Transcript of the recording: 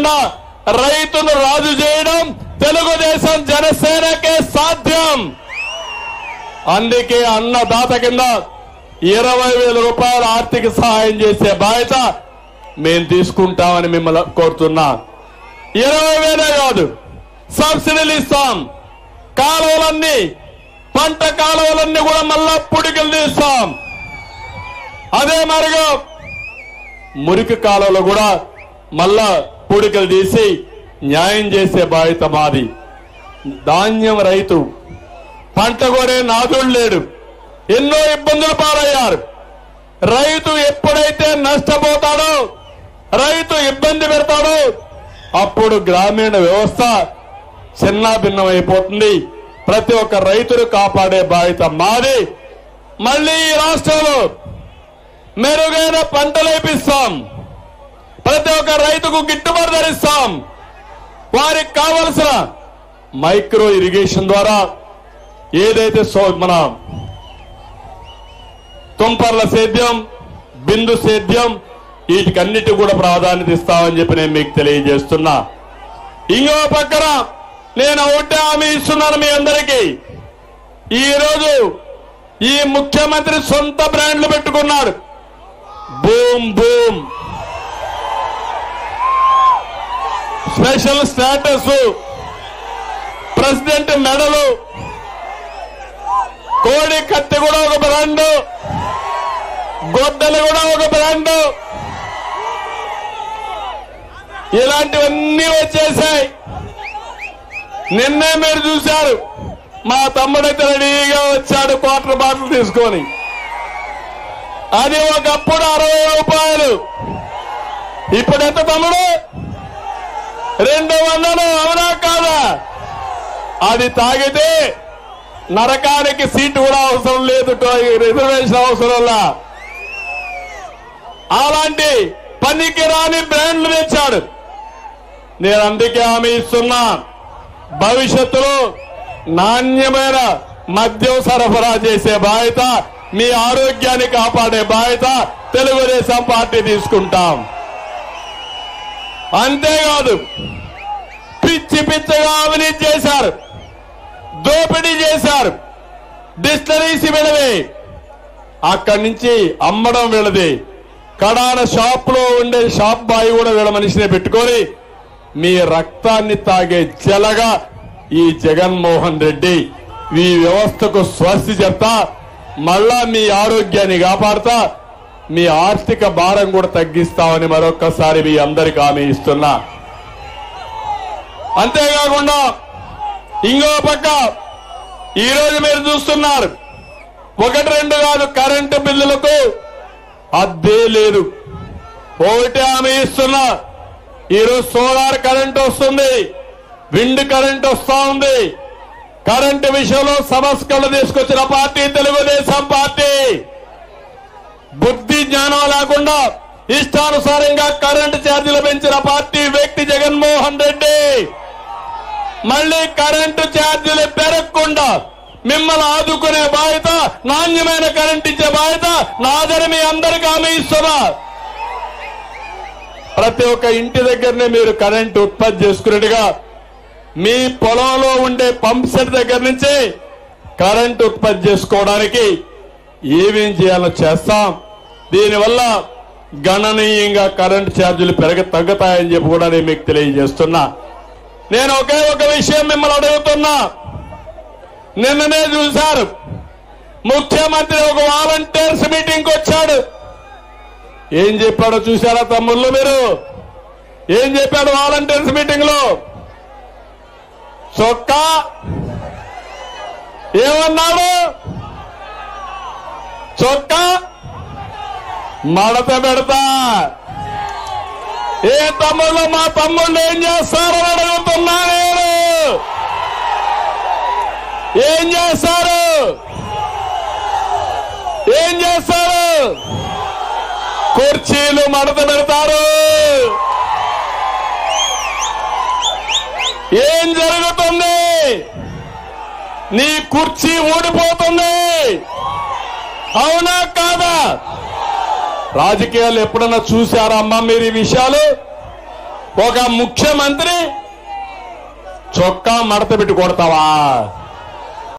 కాకుండా రైతును రాజు చేయడం తెలుగుదేశం జనసేనకే సాధ్యం. అందుకే అన్నదాత కింద 20,000 రూపాయల ఆర్థిక సహాయం చేసే బాధ్యత మేము తీసుకుంటామని మిమ్మల్ని కోరుతున్నా. 20,000 కాదు, సబ్సిడీలు ఇస్తాం. కాలువలన్నీ, పంట కాలువలన్నీ కూడా మళ్ళా పుడికలు తీస్తాం. అదే మరిగా మురికి కాలువలు కూడా మళ్ళా పూడికలు తీసి న్యాయం చేసే బాధ్యత మాది. ధాన్యం రైతు పంట కొనే నాదుడు లేడు, ఎన్నో ఇబ్బందులు పాలయ్యారు. రైతు ఎప్పుడైతే నష్టపోతాడో, రైతు ఇబ్బంది పెడతాడో అప్పుడు గ్రామీణ వ్యవస్థ చిన్నాభిన్నమైపోతుంది. ప్రతి ఒక్క రైతును కాపాడే బాధ్యత మాది. మళ్ళీ ఈ రాష్ట్రంలో మెరుగైన పంటలు వేపిస్తాం. ప్రతి ఒక్క రైతుకు గిట్టుబాటు ధరిస్తాం. వారికి కావలసిన మైక్రో ఇరిగేషన్ ద్వారా ఏదైతే మన తుంపర్ల సేద్యం, బిందు సేద్యం, వీటికన్నిటి కూడా ప్రాధాన్యత ఇస్తామని చెప్పి నేను మీకు తెలియజేస్తున్నా. ఇంకో పక్కన నేను ఒకటే హామీ ఇస్తున్నాను మీ అందరికీ. ఈరోజు ఈ ముఖ్యమంత్రి సొంత బ్రాండ్లు పెట్టుకున్నాడు. Boom boom, special status, president మెడలు, కోడి కత్తి కూడా ఒక బ్రాండ్, గొడ్డలు కూడా ఒక బ్రాండ్, ఇలాంటివన్నీ వచ్చేసాయి. నిన్నే మీరు చూశారు, మా తమ్ముడైతే రెడీగా వచ్చాడు క్వార్టర్ బాటిల్ తీసుకొని. అది ఒకప్పుడు 60 రూపాయలు, ఇప్పుడు ఎంత తమ్ముడు? 200. అవునా కాదా? అది తాగితే నరకానికి సీటు కూడా అవసరం లేదు, రిజర్వేషన్ అవసరంలా. అలాంటి పనికి రాని బ్రాండ్లు తెచ్చాడు. నేను అందుకే హామీ ఇస్తున్నా, భవిష్యత్తులో నాణ్యమైన మద్యం సరఫరా చేసే బాధ్యత, మీ ఆరోగ్యాన్ని కాపాడే బాధ్యత తెలుగుదేశం పార్టీ తీసుకుంటాం. అంతేకాదు, పిచ్చి పిచ్చగా అవినీతి చేశారు, దోపిడీ చేశారు. డిస్టరీస్ వీళ్ళది, అక్కడి నుంచి అమ్మడం వీళ్ళది. కడాన షాప్ లో ఉండే షాప్ బాయ్ కూడా వీళ్ళ మనిషిని పెట్టుకొని మీ రక్తాన్ని తాగే జలగా ఈ జగన్మోహన్ రెడ్డి ఈ వ్యవస్థకు స్వస్తి చెప్తా, మళ్ళా మీ ఆరోగ్యాన్ని కాపాడుతా, మీ ఆర్థిక భారం కూడా తగ్గిస్తామని మరొక్కసారి మీ అందరికీ హామీ ఇస్తున్నా. అంతేకాకుండా ఇంకో పక్క ఈరోజు మీరు చూస్తున్నారు, 1-2 కాదు, కరెంటు బిల్లులకు అద్దే లేదు. ఒకటి హామీ ఇస్తున్నా, ఈరోజు సోలార్ కరెంట్ వస్తుంది, విండ్ కరెంట్ వస్తా ఉంది. కరెంటు విషయంలో సంస్కరణలు తీసుకొచ్చిన పార్టీ తెలుగుదేశం పార్టీ. బుద్ధి జ్ఞానం లేకుండా ఇష్టానుసారంగా కరెంటు ఛార్జీలు పెంచిన పార్టీ వ్యక్తి జగన్మోహన్ రెడ్డి. మళ్లీ కరెంటు ఛార్జీలు పెరగకుండా మిమ్మల్ని ఆదుకునే బాధ్యత, నాణ్యమైన కరెంట్ ఇచ్చే బాధ్యత నాదని మీ అందరికీ హామీ ఇస్తున్నా. ప్రతి ఒక్క ఇంటి దగ్గరనే మీరు కరెంటు ఉత్పత్తి చేసుకున్నట్టుగా మీ పొలంలో ఉండే పంప్ సెట్ దగ్గర నుంచి కరెంటు ఉత్పత్తి చేసుకోవడానికి ఏమేం చేయాలో చేస్తాం. దీనివల్ల గణనీయంగా కరెంటు ఛార్జీలు తగ్గుతాయని చెప్పి కూడా నేను మీకు తెలియజేస్తున్నా. నేను ఒకే ఒక విషయం మిమ్మల్ని అడుగుతున్నా. నిన్ననే చూశారు, ముఖ్యమంత్రి ఒక వాలంటీర్స్ మీటింగ్ వచ్చాడు. ఏం చెప్పాడో చూశారా తమ్ముళ్ళు మీరు? ఏం చెప్పాడు వాలంటీర్స్ మీటింగ్ లో? చొక్కా ఏమన్నాడు? చొక్కా మడత పెడతా. ఏ తమ్ముళ్ళు, మా తమ్ముళ్ళు ఏం చేస్తారని అడుగుతున్నా నేను. ఏం చేస్తారు? ఏం చేస్తారు? కుర్చీలు మడత పెడతారు. ఏం జరుగుతుంది? నీ కుర్చీ ఊడిపోతుంది. అవునా కాదా? రాజకీయాలు ఎప్పుడన్నా చూశారా అమ్మా మీరు ఈ విషయాలు? ఒక ముఖ్యమంత్రి చొక్కా మడత పెట్టి కొడతావా?